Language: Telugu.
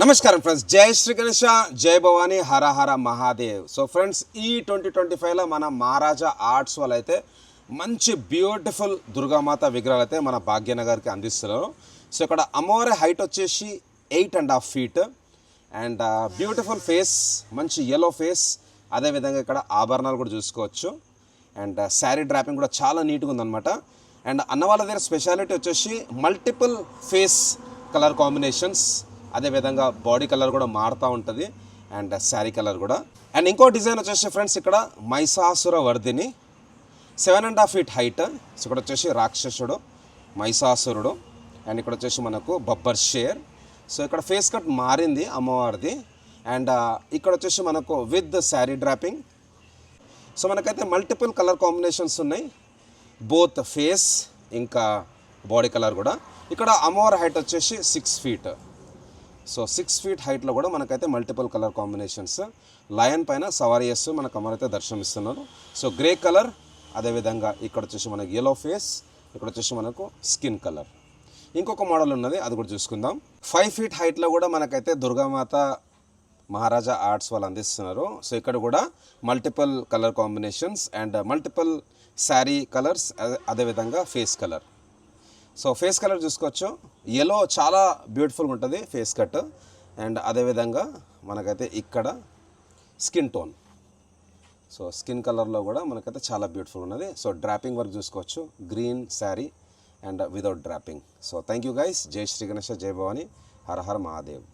నమస్కారం ఫ్రెండ్స్, జై శ్రీ గణేష, జై భవానీ, హర హర మహాదేవ్. సో ఫ్రెండ్స్, ఈ 2025లో మన మహారాజా ఆర్ట్స్ వాళ్ళు అయితే మంచి బ్యూటిఫుల్ దుర్గామాత విగ్రహాలు అయితే మన భాగ్యనగర్కి అందిస్తున్నారు. సో ఇక్కడ అమ్మవారి హైట్ వచ్చేసి 8.5 feet అండ్ బ్యూటిఫుల్ ఫేస్, మంచి ఎల్లో ఫేస్. అదేవిధంగా ఇక్కడ ఆభరణాలు కూడా చూసుకోవచ్చు అండ్ శారీ డ్రాపింగ్ కూడా చాలా నీట్గా ఉందన్నమాట. అండ్ అన్న వాళ్ళ దగ్గర స్పెషాలిటీ వచ్చేసి మల్టిపుల్ ఫేస్ కలర్ కాంబినేషన్స్, అదేవిధంగా బాడీ కలర్ కూడా మారుతూ ఉంటుంది అండ్ శారీ కలర్ కూడా. అండ్ ఇంకో డిజైన్ వచ్చేసి ఫ్రెండ్స్, ఇక్కడ Mahishasura Vardhini 7.5 feet height. So ఇక్కడ వచ్చేసి రాక్షసుడు, మహిషాసురుడు అండ్ ఇక్కడ వచ్చేసి మనకు బబ్బర్ షేర్. సో ఇక్కడ ఫేస్ కట్ మారింది అమ్మవారిది అండ్ ఇక్కడ వచ్చేసి మనకు విత్ శారీ డ్రాపింగ్. సో మనకైతే మల్టిపుల్ కలర్ కాంబినేషన్స్ ఉన్నాయి, బోత్ ఫేస్ ఇంకా బాడీ కలర్ కూడా. ఇక్కడ అమ్మవారి హైట్ వచ్చేసి 6 feet. సో 6 feet హైట్లో కూడా మనకైతే మల్టిపుల్ కలర్ కాంబినేషన్స్. లయన్ పైన సవారీ చేస్తూ మనకు అమ్మవారైతే దర్శనమిస్తున్నారు. సో గ్రే కలర్, అదేవిధంగా ఇక్కడ వచ్చేసి మనకు ఎల్లో ఫేస్, ఇక్కడ వచ్చేసి మనకు స్కిన్ కలర్. ఇంకొక మోడల్ ఉన్నది, అది కూడా చూసుకుందాం. 5 feet హైట్లో కూడా మనకైతే దుర్గామాత మహారాజా ఆర్ట్స్ వాళ్ళు అందిస్తున్నారు. సో ఇక్కడ కూడా multiple colour combinations and multiple sari colours, అదేవిధంగా face colour. So face colour చూసుకోవచ్చు, ఎల్లో చాలా బ్యూటిఫుల్గా ఉంటుంది ఫేస్ కట్. అండ్ అదేవిధంగా మనకైతే ఇక్కడ స్కిన్ టోన్, సో స్కిన్ కలర్లో కూడా మనకైతే చాలా బ్యూటిఫుల్ ఉన్నది. సో డ్రాపింగ్ వర్క్ చూసుకోవచ్చు, green sari and without dropping. So thank you guys. జై శ్రీ గణేష, జై భవానీ, హర హర మహాదేవ్.